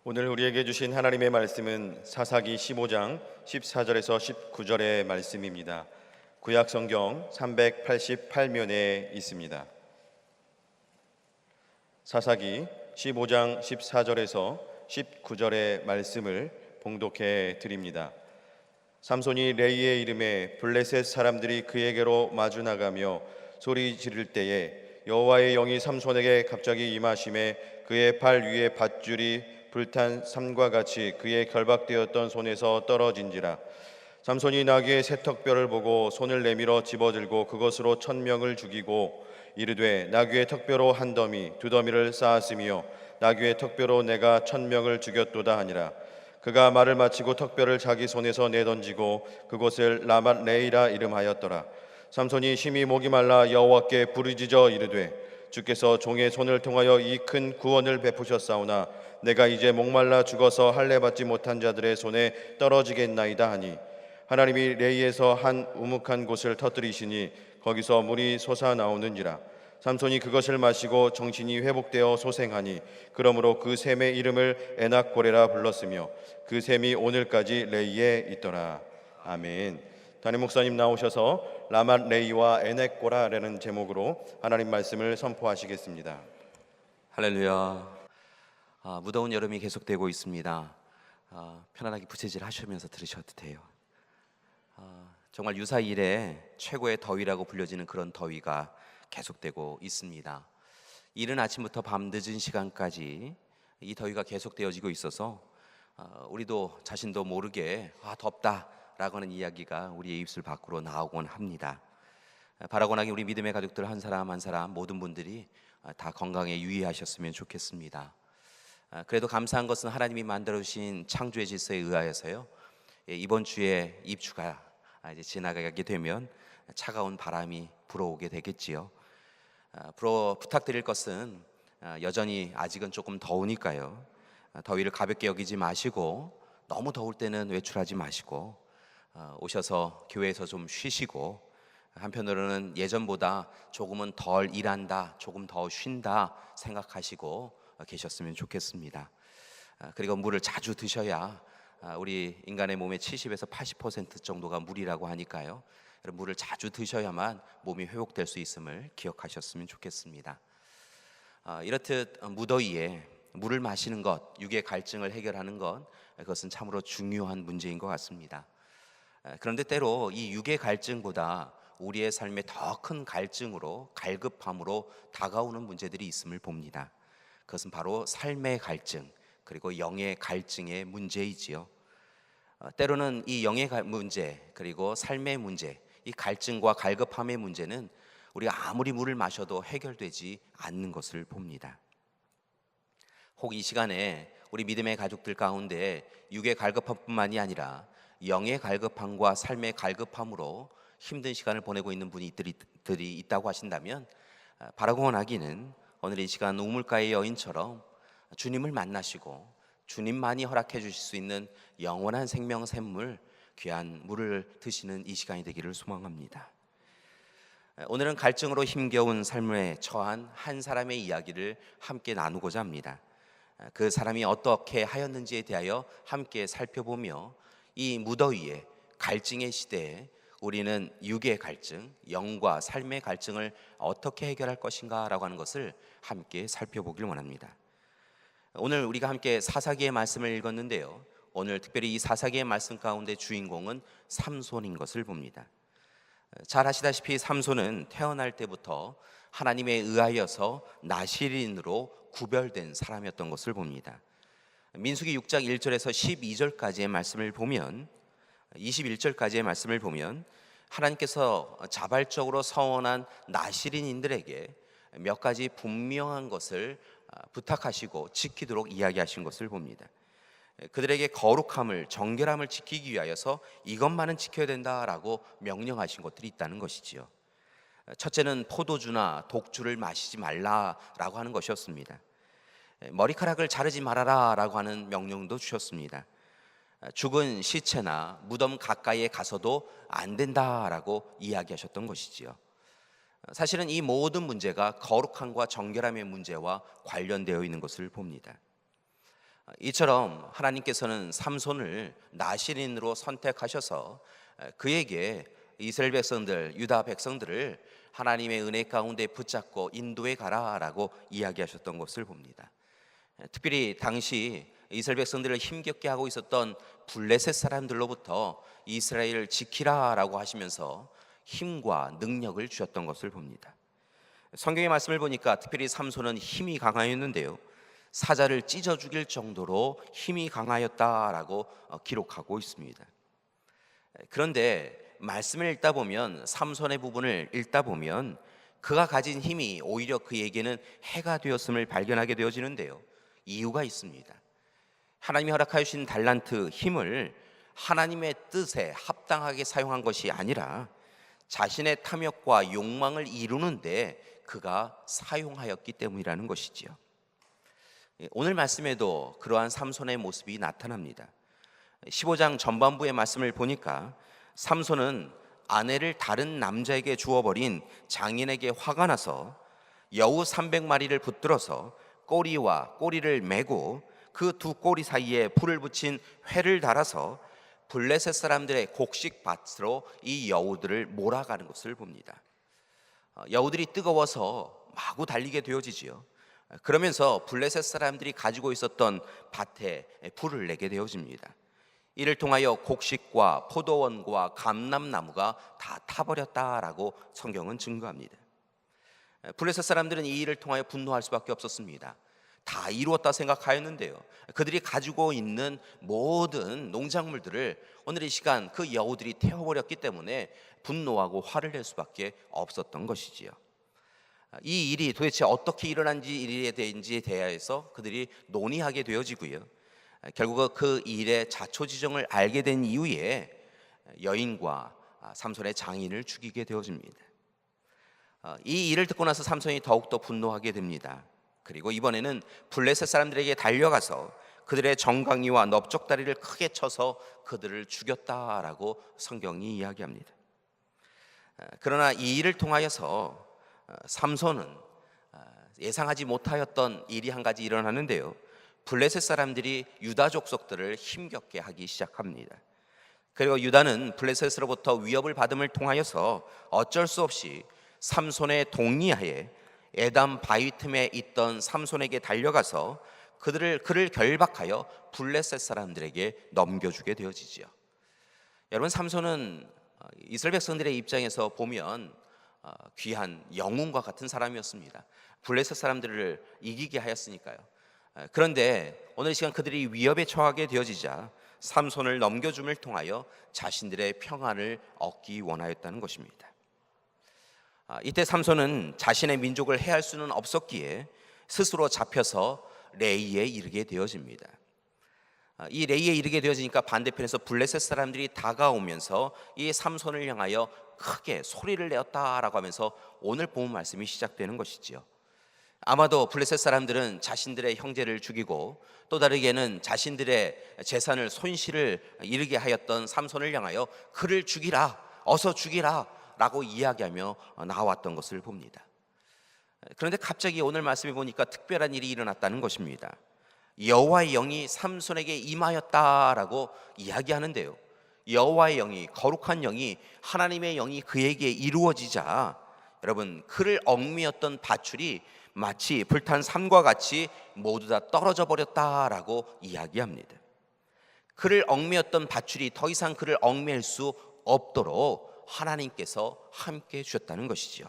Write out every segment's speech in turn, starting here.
오늘 우리에게 주신 하나님의 말씀은 사사기 15장 14절에서 19절의 말씀입니다. 구약 성경 388면에 있습니다. 사사기 15장 14절에서 19절의 말씀을 봉독해 드립니다. 삼손이 레이의 이름에 블레셋 사람들이 그에게로 마주 나가며 소리 지를 때에 여호와의 영이 삼손에게 갑자기 임하심에 그의 발 위에 밧줄이 불탄 삼과 같이 그의 결박되었던 손에서 떨어진지라. 삼손이 나귀의 새턱뼈를 보고 손을 내밀어 집어들고 그것으로 1000명을 죽이고 이르되 나귀의 턱뼈로 한 더미 두 더미를 쌓았으며 나귀의 턱뼈로 내가 1000명을 죽였도다 하니라. 그가 말을 마치고 턱뼈를 자기 손에서 내던지고 그곳을 라맛 레이라 이름하였더라. 삼손이 심히 목이 말라 여호와께 부르짖어 이르되 주께서 종의 손을 통하여 이 큰 구원을 베푸셨사오나 내가 이제 목말라 죽어서 할례 받지 못한 자들의 손에 떨어지겠나이다 하니 하나님이 레이에서 한 우묵한 곳을 터뜨리시니 거기서 물이 솟아나오는지라. 삼손이 그것을 마시고 정신이 회복되어 소생하니 그러므로 그 샘의 이름을 에낙고레라 불렀으며 그 샘이 오늘까지 레이에 있더라. 아멘. 담임 목사님 나오셔서 라맛 레이와 에낙고라라는 제목으로 하나님 말씀을 선포하시겠습니다. 할렐루야. 무더운 여름이 계속되고 있습니다. 편안하게 부채질 하시면서 들으셔도 돼요. 정말 유사 이래 최고의 더위라고 불려지는 그런 더위가 계속되고 있습니다. 이른 아침부터 밤 늦은 시간까지 이 더위가 계속되어지고 있어서 우리도 자신도 모르게 덥다라고 하는 이야기가 우리의 입술 밖으로 나오곤 합니다. 바라고 하기 우리 믿음의 가족들 한 사람 한 사람 모든 분들이 다 건강에 유의하셨으면 좋겠습니다. 그래도 감사한 것은 하나님이 만들어주신 창조의 질서에 의하여서요, 이번 주에 입추가 이제 지나가게 되면 차가운 바람이 불어오게 되겠지요. 부탁드릴 것은 여전히 아직은 조금 더우니까요, 더위를 가볍게 여기지 마시고 너무 더울 때는 외출하지 마시고 오셔서 교회에서 좀 쉬시고, 한편으로는 예전보다 조금은 덜 일한다, 조금 더 쉰다 생각하시고 계셨으면 좋겠습니다. 그리고 물을 자주 드셔야 우리 인간의 몸의 70에서 80% 정도가 물이라고 하니까요, 물을 자주 드셔야만 몸이 회복될 수 있음을 기억하셨으면 좋겠습니다. 이렇듯 무더위에 물을 마시는 것, 육의 갈증을 해결하는 것, 그것은 참으로 중요한 문제인 것 같습니다. 그런데 때로 이 육의 갈증보다 우리의 삶에 더 큰 갈증으로, 갈급함으로 다가오는 문제들이 있음을 봅니다. 그것은 바로 삶의 갈증, 그리고 영의 갈증의 문제이지요. 때로는 이 영의 문제, 그리고 삶의 문제, 이 갈증과 갈급함의 문제는 우리가 아무리 물을 마셔도 해결되지 않는 것을 봅니다. 혹 이 시간에 우리 믿음의 가족들 가운데 육의 갈급함뿐만이 아니라 영의 갈급함과 삶의 갈급함으로 힘든 시간을 보내고 있는 분들이 있다고 하신다면, 바라고 원하기는 오늘 이 시간 우물가의 여인처럼 주님을 만나시고 주님만이 허락해 주실 수 있는 영원한 생명 샘물, 귀한 물을 드시는 이 시간이 되기를 소망합니다. 오늘은 갈증으로 힘겨운 삶에 처한 한 사람의 이야기를 함께 나누고자 합니다. 그 사람이 어떻게 하였는지에 대하여 함께 살펴보며, 이 무더위에 갈증의 시대에 우리는 육의 갈증, 영과 삶의 갈증을 어떻게 해결할 것인가 라고 하는 것을 함께 살펴보길 원합니다. 오늘 우리가 함께 사사기의 말씀을 읽었는데요, 오늘 특별히 이 사사기의 말씀 가운데 주인공은 삼손인 것을 봅니다. 잘 아시다시피 삼손은 태어날 때부터 하나님에 의하여서 나실인으로 구별된 사람이었던 것을 봅니다. 민수기 6장 1절에서 12절까지의 말씀을 보면, 21절까지의 말씀을 보면 하나님께서 자발적으로 서원한 나실인인들에게 몇 가지 분명한 것을 부탁하시고 지키도록 이야기하신 것을 봅니다. 그들에게 거룩함을, 정결함을 지키기 위하여서 이것만은 지켜야 된다라고 명령하신 것들이 있다는 것이지요. 첫째는 포도주나 독주를 마시지 말라라고 하는 것이었습니다. 머리카락을 자르지 말아라라고 하는 명령도 주셨습니다. 죽은 시체나 무덤 가까이에 가서도 안 된다라고 이야기하셨던 것이지요. 사실은 이 모든 문제가 거룩함과 정결함의 문제와 관련되어 있는 것을 봅니다. 이처럼 하나님께서는 삼손을 나실인으로 선택하셔서 그에게 이스라엘 백성들, 유다 백성들을 하나님의 은혜 가운데 붙잡고 인도해 가라라고 이야기하셨던 것을 봅니다. 특별히 당시 이스라엘 백성들을 힘겹게 하고 있었던 블레셋 사람들로부터 이스라엘을 지키라라고 하시면서 힘과 능력을 주셨던 것을 봅니다. 성경의 말씀을 보니까 특별히 삼손은 힘이 강하였는데요, 사자를 찢어 죽일 정도로 힘이 강하였다라고 기록하고 있습니다. 그런데 말씀을 읽다 보면, 삼손의 부분을 읽다 보면 그가 가진 힘이 오히려 그에게는 해가 되었음을 발견하게 되어지는데요, 이유가 있습니다. 하나님이 허락하여 주신 달란트, 힘을 하나님의 뜻에 합당하게 사용한 것이 아니라 자신의 탐욕과 욕망을 이루는데 그가 사용하였기 때문이라는 것이지요. 오늘 말씀에도 그러한 삼손의 모습이 나타납니다. 15장 전반부의 말씀을 보니까 삼손은 아내를 다른 남자에게 주어버린 장인에게 화가 나서 여우 300마리를 붙들어서 꼬리와 꼬리를 메고 그 두 꼬리 사이에 불을 붙인 회를 달아서 블레셋 사람들의 곡식 밭으로 이 여우들을 몰아가는 것을 봅니다. 여우들이 뜨거워서 마구 달리게 되어지지요. 그러면서 블레셋 사람들이 가지고 있었던 밭에 불을 내게 되어집니다. 이를 통하여 곡식과 포도원과 감람나무가 다 타버렸다라고 성경은 증거합니다. 블레셋 사람들은 이 일을 통하여 분노할 수밖에 없었습니다. 다 이루었다 생각하였는데요, 그들이 가지고 있는 모든 농작물들을 오늘 이 시간 그 여우들이 태워버렸기 때문에 분노하고 화를 낼 수밖에 없었던 것이지요. 이 일이 도대체 어떻게 일어난지 일에 대해서 그들이 논의하게 되어지고요, 결국 그 일의 자초지종을 알게 된 이후에 여인과 삼손의 장인을 죽이게 되어집니다. 이 일을 듣고 나서 삼손이 더욱더 분노하게 됩니다. 그리고 이번에는 블레셋 사람들에게 달려가서 그들의 정강이와 넓적다리를 크게 쳐서 그들을 죽였다라고 성경이 이야기합니다. 그러나 이 일을 통하여서 삼손은 예상하지 못하였던 일이 한 가지 일어나는데요, 블레셋 사람들이 유다 족속들을 힘겹게 하기 시작합니다. 그리고 유다는 블레셋으로부터 위협을 받음을 통하여서 어쩔 수 없이 삼손의 동의하에 에담 바위 틈에 있던 삼손에게 달려가서 그를 결박하여 블레셋 사람들에게 넘겨주게 되어지지요. 여러분, 삼손은 이스라엘 백성들의 입장에서 보면 귀한 영웅과 같은 사람이었습니다. 블레셋 사람들을 이기게 하였으니까요. 그런데 오늘 이 시간 그들이 위협에 처하게 되어지자 삼손을 넘겨줌을 통하여 자신들의 평안을 얻기 원하였다는 것입니다. 이때 삼손은 자신의 민족을 해할 수는 없었기에 스스로 잡혀서 레이에 이르게 되어집니다. 이 레이에 이르게 되어지니까 반대편에서 블레셋 사람들이 다가오면서 이 삼손을 향하여 크게 소리를 내었다라고 하면서 오늘 본 말씀이 시작되는 것이지요. 아마도 블레셋 사람들은 자신들의 형제를 죽이고 또 다르게는 자신들의 재산을 손실을 이르게 하였던 삼손을 향하여 그를 죽이라, 어서 죽이라 라고 이야기하며 나왔던 것을 봅니다. 그런데 갑자기 오늘 말씀에 보니까 특별한 일이 일어났다는 것입니다. 여호와의 영이 삼손에게 임하였다라고 이야기하는데요, 여호와의 영이, 거룩한 영이, 하나님의 영이 그에게 이루어지자 여러분, 그를 얽매였던 밧줄이 마치 불탄 산과 같이 모두 다 떨어져 버렸다라고 이야기합니다. 그를 얽매였던 밧줄이 더 이상 그를 얽매일 수 없도록 하나님께서 함께 주셨다는 것이지요.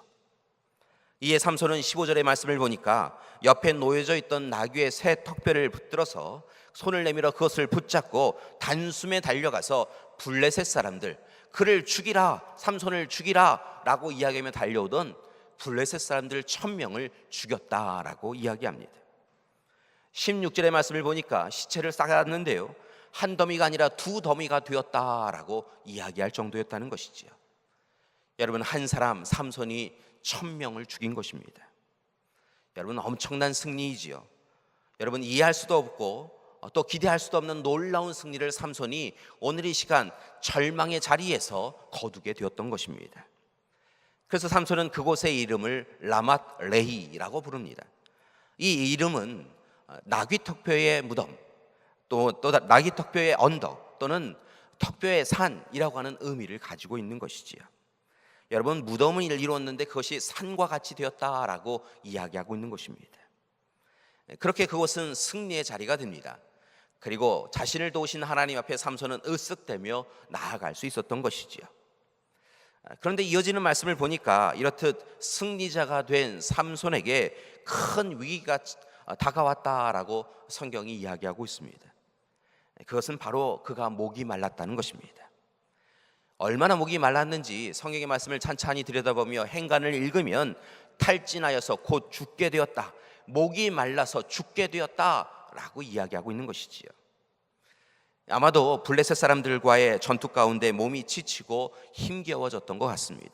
이에 삼손은 15절의 말씀을 보니까 옆에 놓여져 있던 나귀의 새 턱뼈를 붙들어서 손을 내밀어 그것을 붙잡고 단숨에 달려가서 블레셋 사람들, 그를 죽이라, 삼손을 죽이라 라고 이야기하며 달려오던 블레셋 사람들 1000명을 죽였다라고 이야기합니다. 16절의 말씀을 보니까 시체를 쌓았는데요, 한 더미가 아니라 두 더미가 되었다라고 이야기할 정도였다는 것이지요. 여러분, 한 사람 삼손이 1000명을 죽인 것입니다. 여러분, 엄청난 승리이지요. 여러분, 이해할 수도 없고 또 기대할 수도 없는 놀라운 승리를 삼손이 오늘 이 시간 절망의 자리에서 거두게 되었던 것입니다. 그래서 삼손은 그곳의 이름을 라맛 레히라고 부릅니다. 이 이름은 나귀 턱뼈의 무덤, 또 나귀 턱뼈의 언덕 또는 턱뼈의 산이라고 하는 의미를 가지고 있는 것이지요. 여러분, 무덤을 이루었는데 그것이 산과 같이 되었다라고 이야기하고 있는 것입니다. 그렇게 그곳은 승리의 자리가 됩니다. 그리고 자신을 도우신 하나님 앞에 삼손은 으쓱대며 나아갈 수 있었던 것이지요. 그런데 이어지는 말씀을 보니까 이렇듯 승리자가 된 삼손에게 큰 위기가 다가왔다라고 성경이 이야기하고 있습니다. 그것은 바로 그가 목이 말랐다는 것입니다. 얼마나 목이 말랐는지 성경의 말씀을 찬찬히 들여다보며 행간을 읽으면 탈진하여서 곧 죽게 되었다, 목이 말라서 죽게 되었다라고 이야기하고 있는 것이지요. 아마도 블레셋 사람들과의 전투 가운데 몸이 지치고 힘겨워졌던 것 같습니다.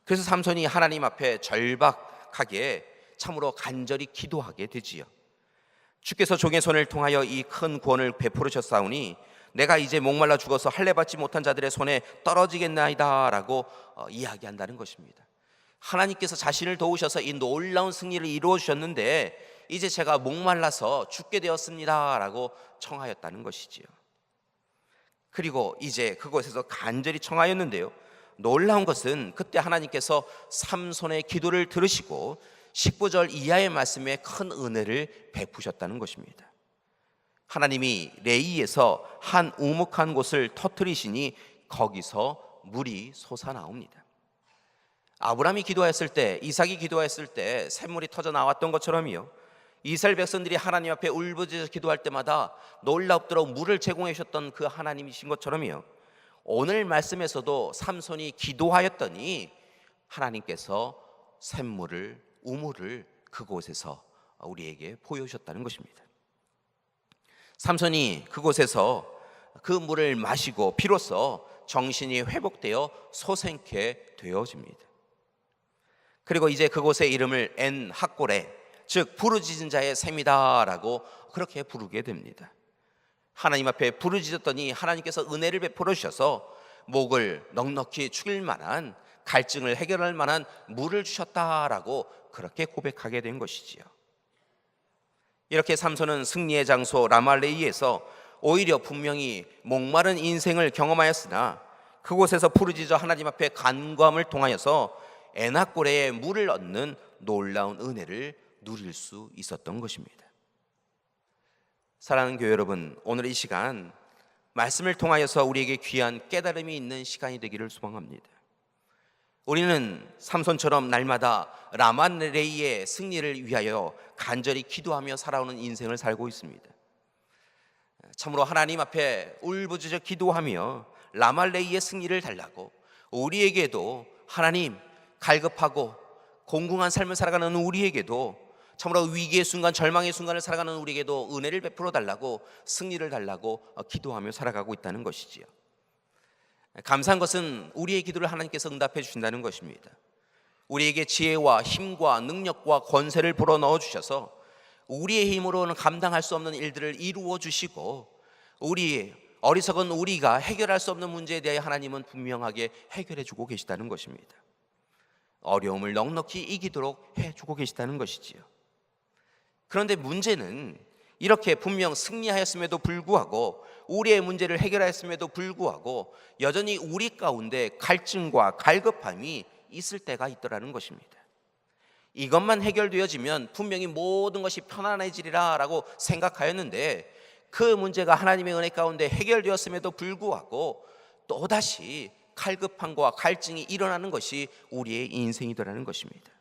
그래서 삼손이 하나님 앞에 절박하게 참으로 간절히 기도하게 되지요. 주께서 종의 손을 통하여 이 큰 구원을 베풀으셨사오니 내가 이제 목말라 죽어서 할례 받지 못한 자들의 손에 떨어지겠나이다 라고 이야기한다는 것입니다. 하나님께서 자신을 도우셔서 이 놀라운 승리를 이루어 주셨는데 이제 제가 목말라서 죽게 되었습니다 라고 청하였다는 것이지요. 그리고 이제 그곳에서 간절히 청하였는데요, 놀라운 것은 그때 하나님께서 삼손의 기도를 들으시고 19절 이하의 말씀에 큰 은혜를 베푸셨다는 것입니다. 하나님이 레이에서 한 우묵한 곳을 터뜨리시니 거기서 물이 솟아나옵니다. 아브라함이 기도했을 때, 이삭이 기도했을 때 샘물이 터져 나왔던 것처럼요, 이스라엘 백성들이 하나님 앞에 울부짖어 기도할 때마다 놀랍도록 물을 제공해 주셨던 그 하나님이신 것처럼요, 오늘 말씀에서도 삼손이 기도하였더니 하나님께서 샘물을, 우물을 그곳에서 우리에게 보여주셨다는 것입니다. 삼손이 그곳에서 그 물을 마시고 비로소 정신이 회복되어 소생케 되어집니다. 그리고 이제 그곳의 이름을 엔 학골에, 즉 부르짖은 자의 샘이다라고 그렇게 부르게 됩니다. 하나님 앞에 부르짖었더니 하나님께서 은혜를 베풀어 주셔서 목을 넉넉히 축일 만한, 갈증을 해결할 만한 물을 주셨다라고 그렇게 고백하게 된 것이지요. 이렇게 삼손은 승리의 장소 라말레이에서 오히려 분명히 목마른 인생을 경험하였으나 그곳에서 부르짖어 하나님 앞에 간구함을 통하여서 에낙고레의 물을 얻는 놀라운 은혜를 누릴 수 있었던 것입니다. 사랑하는 교회 여러분, 오늘 이 시간 말씀을 통하여서 우리에게 귀한 깨달음이 있는 시간이 되기를 소망합니다. 우리는 삼손처럼 날마다 라말레이의 승리를 위하여 간절히 기도하며 살아오는 인생을 살고 있습니다. 참으로 하나님 앞에 울부짖어 기도하며 라말레이의 승리를 달라고, 우리에게도 하나님, 갈급하고 공공한 삶을 살아가는 우리에게도, 참으로 위기의 순간, 절망의 순간을 살아가는 우리에게도 은혜를 베풀어 달라고, 승리를 달라고 기도하며 살아가고 있다는 것이지요. 감사한 것은 우리의 기도를 하나님께서 응답해 주신다는 것입니다. 우리에게 지혜와 힘과 능력과 권세를 불어넣어 주셔서 우리의 힘으로는 감당할 수 없는 일들을 이루어 주시고, 우리 어리석은 우리가 해결할 수 없는 문제에 대해 하나님은 분명하게 해결해 주고 계시다는 것입니다. 어려움을 넉넉히 이기도록 해주고 계시다는 것이지요. 그런데 문제는 이렇게 분명 승리하였음에도 불구하고, 우리의 문제를 해결하였음에도 불구하고 여전히 우리 가운데 갈증과 갈급함이 있을 때가 있더라는 것입니다. 이것만 해결되어지면 분명히 모든 것이 편안해지리라 라고 생각하였는데, 그 문제가 하나님의 은혜 가운데 해결되었음에도 불구하고 또다시 갈급함과 갈증이 일어나는 것이 우리의 인생이더라는 것입니다.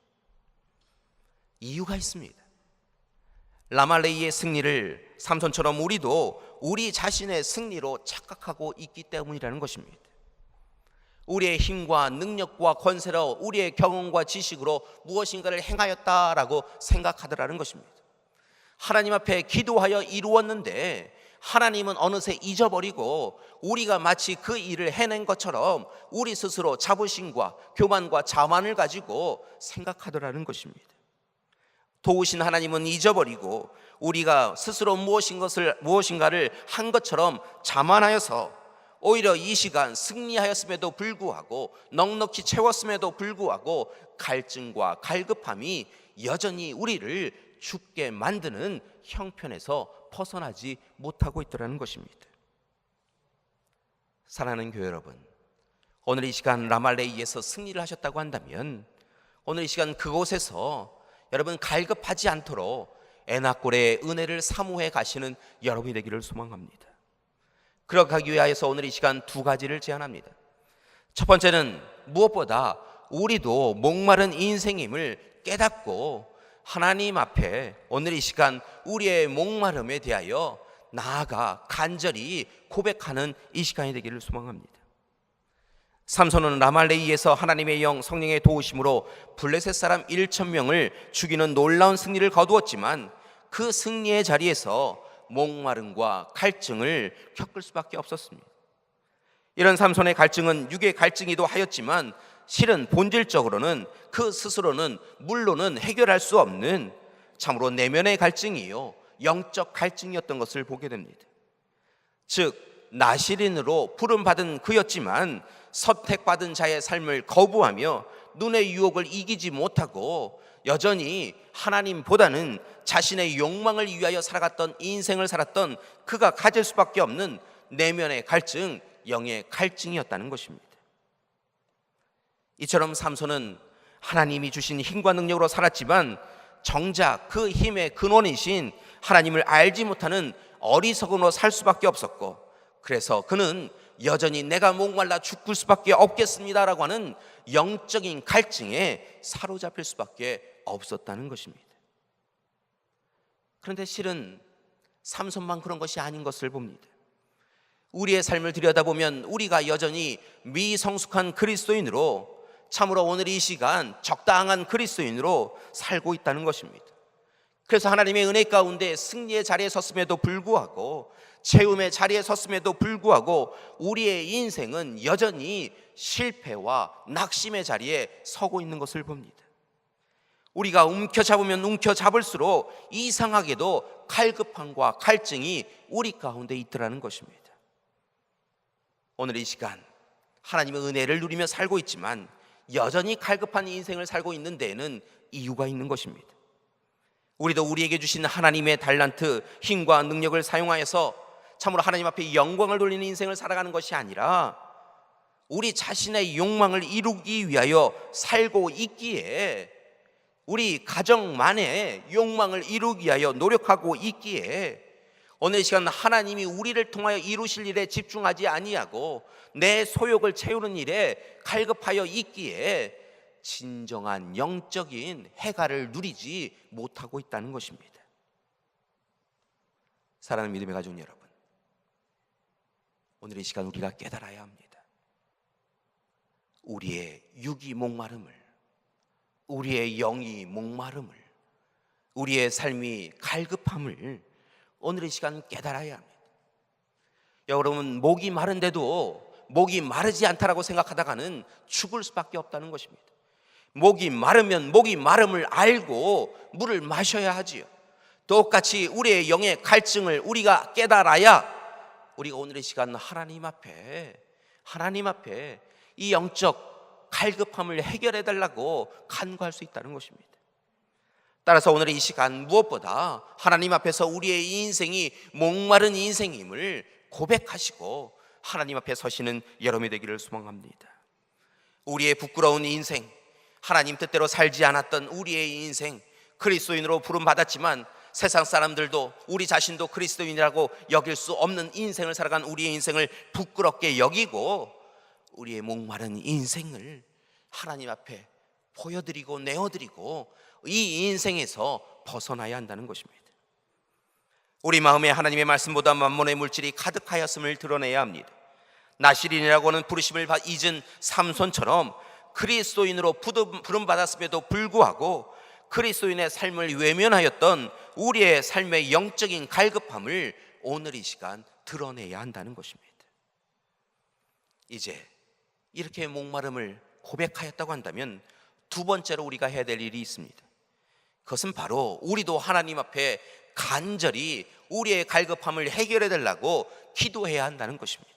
이유가 있습니다. 라말레이의 승리를 삼손처럼 우리도 우리 자신의 승리로 착각하고 있기 때문이라는 것입니다. 우리의 힘과 능력과 권세로, 우리의 경험과 지식으로 무엇인가를 행하였다라고 생각하더라는 것입니다. 하나님 앞에 기도하여 이루었는데 하나님은 어느새 잊어버리고 우리가 마치 그 일을 해낸 것처럼 우리 스스로 자부심과 교만과 자만을 가지고 생각하더라는 것입니다. 도우신 하나님은 잊어버리고 우리가 스스로 무엇인가를 한 것처럼 자만하여서 오히려 이 시간 승리하였음에도 불구하고, 넉넉히 채웠음에도 불구하고 갈증과 갈급함이 여전히 우리를 죽게 만드는 형편에서 벗어나지 못하고 있더라는 것입니다. 사랑하는 교회 여러분, 오늘 이 시간 라말레이에서 승리를 하셨다고 한다면 오늘 이 시간 그곳에서 여러분 갈급하지 않도록 에나골의 은혜를 사모해 가시는 여러분이 되기를 소망합니다. 그렇게 하기 위하여서 오늘 이 시간 두 가지를 제안합니다. 첫 번째는 무엇보다 우리도 목마른 인생임을 깨닫고 하나님 앞에 오늘 이 시간 우리의 목마름에 대하여 나아가 간절히 고백하는 이 시간이 되기를 소망합니다. 삼손은 라말레이에서 하나님의 영 성령의 도우심으로 블레셋 사람 1,000명을 죽이는 놀라운 승리를 거두었지만 그 승리의 자리에서 목마름과 갈증을 겪을 수밖에 없었습니다. 이런 삼손의 갈증은 육의 갈증이기도 하였지만 실은 본질적으로는 그 스스로는 물론은 해결할 수 없는 참으로 내면의 갈증이요 영적 갈증이었던 것을 보게 됩니다. 즉 나실인으로 부름받은 그였지만 선택받은 자의 삶을 거부하며 눈의 유혹을 이기지 못하고 여전히 하나님보다는 자신의 욕망을 위하여 살아갔던 인생을 살았던 그가 가질 수밖에 없는 내면의 갈증, 영의 갈증이었다는 것입니다. 이처럼 삼손은 하나님이 주신 힘과 능력으로 살았지만 정작 그 힘의 근원이신 하나님을 알지 못하는 어리석음으로 살 수밖에 없었고, 그래서 그는 여전히 내가 목말라 죽을 수밖에 없겠습니다라고 하는 영적인 갈증에 사로잡힐 수밖에 없었다는 것입니다. 그런데 실은 삼손만 그런 것이 아닌 것을 봅니다. 우리의 삶을 들여다보면 우리가 여전히 미성숙한 그리스도인으로 참으로 오늘 이 시간 적당한 그리스도인으로 살고 있다는 것입니다. 그래서 하나님의 은혜 가운데 승리의 자리에 섰음에도 불구하고 채움의 자리에 섰음에도 불구하고 우리의 인생은 여전히 실패와 낙심의 자리에 서고 있는 것을 봅니다. 우리가 움켜잡으면 움켜잡을수록 이상하게도 갈급함과 갈증이 우리 가운데 있더라는 것입니다. 오늘 이 시간 하나님의 은혜를 누리며 살고 있지만 여전히 갈급한 인생을 살고 있는 데에는 이유가 있는 것입니다. 우리도 우리에게 주신 하나님의 달란트, 힘과 능력을 사용하여서 참으로 하나님 앞에 영광을 돌리는 인생을 살아가는 것이 아니라 우리 자신의 욕망을 이루기 위하여 살고 있기에, 우리 가정만의 욕망을 이루기 위하여 노력하고 있기에 오늘 이 시간 하나님이 우리를 통하여 이루실 일에 집중하지 아니하고 내 소욕을 채우는 일에 갈급하여 있기에 진정한 영적인 해가를 누리지 못하고 있다는 것입니다. 사랑하는 믿음의 가족 여러분, 오늘 이 시간 우리가 깨달아야 합니다. 우리의 육이 목마름을, 우리의 영이 목마름을, 우리의 삶이 갈급함을 오늘 이 시간 깨달아야 합니다. 여러분, 목이 마른데도 목이 마르지 않다라고 생각하다가는 죽을 수밖에 없다는 것입니다. 목이 마르면 목이 마름을 알고 물을 마셔야 하지요. 똑같이 우리의 영의 갈증을 우리가 깨달아야 우리가 오늘 이 시간 하나님 앞에 이 영적 갈급함을 해결해 달라고 간구할 수 있다는 것입니다. 따라서 오늘 이 시간 무엇보다 하나님 앞에서 우리의 인생이 목마른 인생임을 고백하시고 하나님 앞에 서시는 여러분이 되기를 소망합니다. 우리의 부끄러운 인생, 하나님 뜻대로 살지 않았던 우리의 인생, 그리스도인으로 부름받았지만 세상 사람들도 우리 자신도 그리스도인이라고 여길 수 없는 인생을 살아간 우리의 인생을 부끄럽게 여기고 우리의 목마른 인생을 하나님 앞에 보여드리고 내어드리고 이 인생에서 벗어나야 한다는 것입니다. 우리 마음에 하나님의 말씀보다 만몬의 물질이 가득하였음을 드러내야 합니다. 나실인이라고 하는 부르심을 잊은 삼손처럼 그리스도인으로 부름받았음에도 불구하고 그리스도인의 삶을 외면하였던 우리의 삶의 영적인 갈급함을 오늘 이 시간 드러내야 한다는 것입니다. 이제 이렇게 목마름을 고백하였다고 한다면 두 번째로 우리가 해야 될 일이 있습니다. 그것은 바로 우리도 하나님 앞에 간절히 우리의 갈급함을 해결해 달라고 기도해야 한다는 것입니다.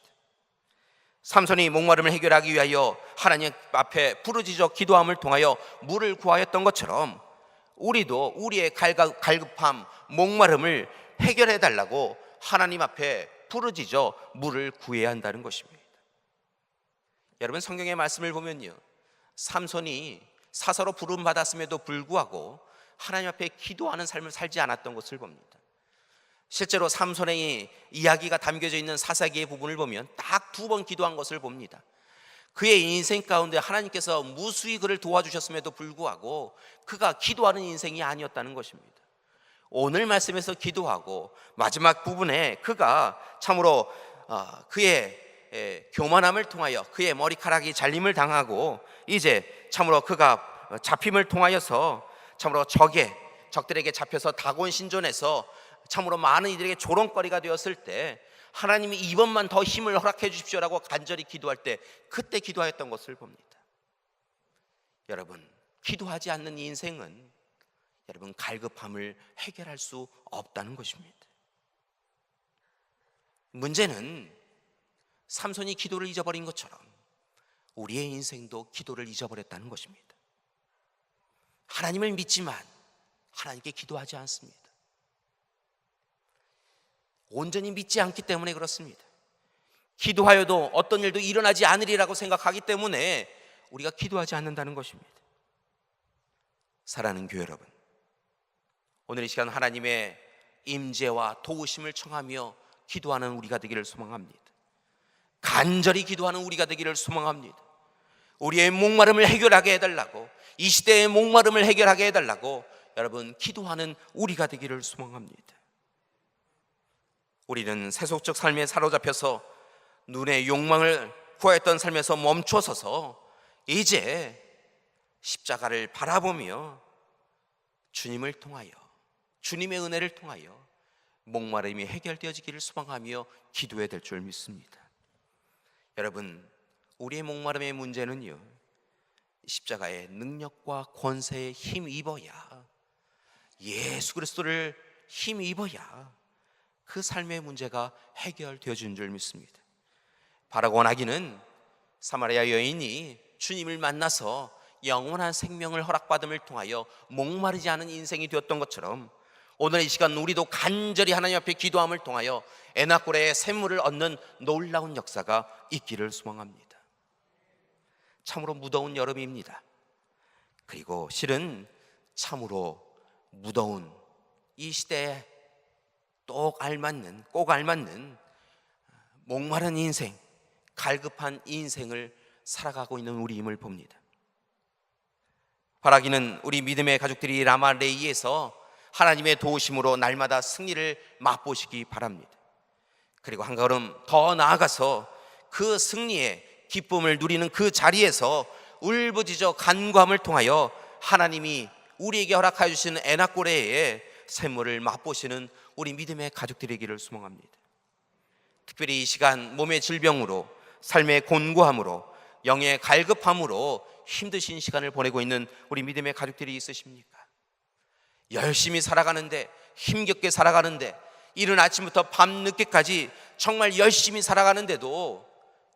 삼손이 목마름을 해결하기 위하여 하나님 앞에 부르짖어 기도함을 통하여 물을 구하였던 것처럼 우리도 우리의 갈급함, 목마름을 해결해 달라고 하나님 앞에 부르짖어 물을 구해야 한다는 것입니다. 여러분, 성경의 말씀을 보면요, 삼손이 사사로 부름 받았음에도 불구하고 하나님 앞에 기도하는 삶을 살지 않았던 것을 봅니다. 실제로 삼손의 이야기가 담겨져 있는 사사기의 부분을 보면 딱 2번 기도한 것을 봅니다. 그의 인생 가운데 하나님께서 무수히 그를 도와주셨음에도 불구하고 그가 기도하는 인생이 아니었다는 것입니다. 오늘 말씀에서 기도하고 마지막 부분에 그가 참으로 그의 교만함을 통하여 그의 머리카락이 잘림을 당하고 이제 참으로 그가 잡힘을 통하여서 참으로 적들에게 잡혀서 다곤 신전에서 참으로 많은 이들에게 조롱거리가 되었을 때 하나님이 이번만 더 힘을 허락해 주십시오라고 간절히 기도할 때 그때 기도하였던 것을 봅니다. 여러분, 기도하지 않는 인생은 여러분 갈급함을 해결할 수 없다는 것입니다. 문제는 삼손이 기도를 잊어버린 것처럼 우리의 인생도 기도를 잊어버렸다는 것입니다. 하나님을 믿지만 하나님께 기도하지 않습니다. 온전히 믿지 않기 때문에 그렇습니다. 기도하여도 어떤 일도 일어나지 않으리라고 생각하기 때문에 우리가 기도하지 않는다는 것입니다. 사랑하는 교회 여러분, 오늘 이 시간 하나님의 임재와 도우심을 청하며 기도하는 우리가 되기를 소망합니다. 간절히 기도하는 우리가 되기를 소망합니다. 우리의 목마름을 해결하게 해달라고, 이 시대의 목마름을 해결하게 해달라고 여러분 기도하는 우리가 되기를 소망합니다. 우리는 세속적 삶에 사로잡혀서 눈의 욕망을 구하였던 삶에서 멈춰서서 이제 십자가를 바라보며 주님을 통하여, 주님의 은혜를 통하여 목마름이 해결되어지기를 소망하며 기도해야 될 줄 믿습니다. 여러분, 우리의 목마름의 문제는요, 십자가의 능력과 권세에 힘입어야, 예수 그리스도를 힘입어야 그 삶의 문제가 해결되어지는 줄 믿습니다. 바라고 원하기는 사마리아 여인이 주님을 만나서 영원한 생명을 허락받음을 통하여 목마르지 않은 인생이 되었던 것처럼 오늘 이 시간 우리도 간절히 하나님 앞에 기도함을 통하여 에나골의 샘물을 얻는 놀라운 역사가 있기를 소망합니다. 참으로 무더운 여름입니다. 그리고 실은 참으로 무더운 이 시대에 꼭 알맞는 목마른 인생, 갈급한 인생을 살아가고 있는 우리임을 봅니다. 바라기는 우리 믿음의 가족들이 라마레이에서 하나님의 도우심으로 날마다 승리를 맛보시기 바랍니다. 그리고 한 걸음 더 나아가서 그 승리의 기쁨을 누리는 그 자리에서 울부짖어 간구함을 통하여 하나님이 우리에게 허락하여 주시는 에나꼬레의 샘물을 맛보시는 우리 믿음의 가족들이기를 소망합니다. 특별히 이 시간 몸의 질병으로, 삶의 곤고함으로, 영의 갈급함으로 힘드신 시간을 보내고 있는 우리 믿음의 가족들이 있으십니까? 열심히 살아가는데, 힘겹게 살아가는데, 이른 아침부터 밤늦게까지 정말 열심히 살아가는데도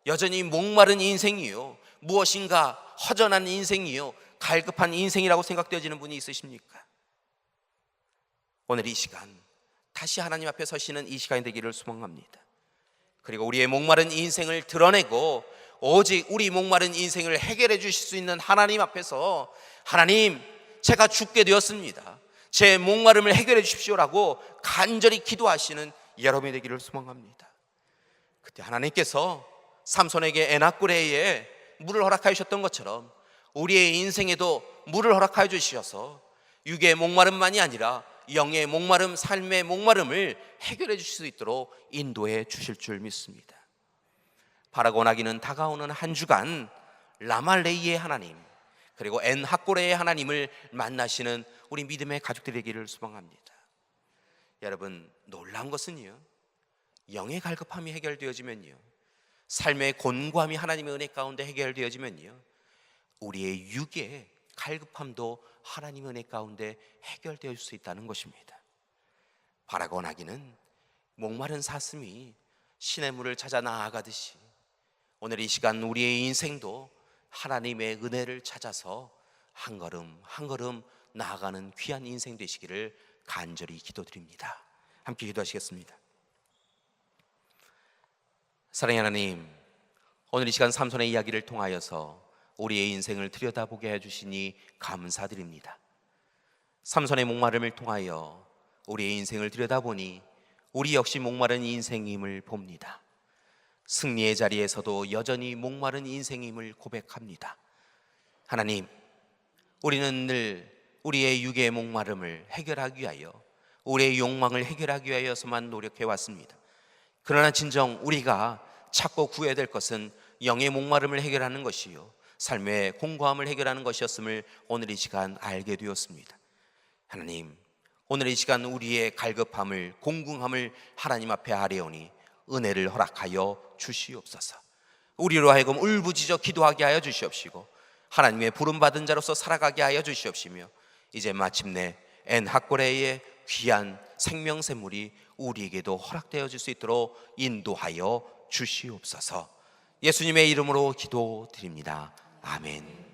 여전히 목마른 인생이요, 무엇인가 허전한 인생이요, 갈급한 인생이라고 생각되어지는 분이 있으십니까? 오늘 이 시간 다시 하나님 앞에 서시는 이 시간이 되기를 소망합니다. 그리고 우리의 목마른 인생을 드러내고 오직 우리 목마른 인생을 해결해 주실 수 있는 하나님 앞에서 하나님, 제가 죽게 되었습니다, 제 목마름을 해결해 주십시오라고 간절히 기도하시는 여러분이 되기를 소망합니다. 그때 하나님께서 삼손에게 에나꼬레에 물을 허락하여 주셨던 것처럼 우리의 인생에도 물을 허락하여 주셔서 육의 목마름만이 아니라 영의 목마름, 삶의 목마름을 해결해 주실 수 있도록 인도해 주실 줄 믿습니다. 바라고 원하기는 다가오는 한 주간 라말레이의 하나님, 그리고 엔하꼬레의 하나님을 만나시는 우리 믿음의 가족들이 되기를 소망합니다. 여러분, 놀라운 것은요, 영의 갈급함이 해결되어지면요, 삶의 곤고함이 하나님의 은혜 가운데 해결되어지면요, 우리의 육의 갈급함도 하나님의 은혜 가운데 해결되어질 수 있다는 것입니다. 바라고 원하기는 목마른 사슴이 신의 물을 찾아 나아가듯이 오늘 이 시간 우리의 인생도 하나님의 은혜를 찾아서 한 걸음 한 걸음 나아가는 귀한 인생 되시기를 간절히 기도드립니다. 함께 기도하시겠습니다. 사랑의 하나님, 오늘 이 시간 삼손의 이야기를 통하여서 우리의 인생을 들여다보게 해주시니 감사드립니다. 삼손의 목마름을 통하여 우리의 인생을 들여다보니 우리 역시 목마른 인생임을 봅니다. 승리의 자리에서도 여전히 목마른 인생임을 고백합니다. 하나님, 우리는 늘 우리의 육의 목마름을 해결하기 위하여, 우리의 욕망을 해결하기 위하여서만 노력해 왔습니다. 그러나 진정 우리가 찾고 구해야 될 것은 영의 목마름을 해결하는 것이요, 삶의 공고함을 해결하는 것이었음을 오늘 이 시간 알게 되었습니다. 하나님, 오늘 이 시간 우리의 갈급함을, 공궁함을 하나님 앞에 아뢰오니 은혜를 허락하여 주시옵소서. 우리로 하여금 울부짖어 기도하게 하여 주시옵시고 하나님의 부름받은 자로서 살아가게 하여 주시옵시며 이제 마침내 엔하꼬레의 귀한 생명샘물이 우리에게도 허락되어 줄 수 있도록 인도하여 주시옵소서. 예수님의 이름으로 기도드립니다. 아멘.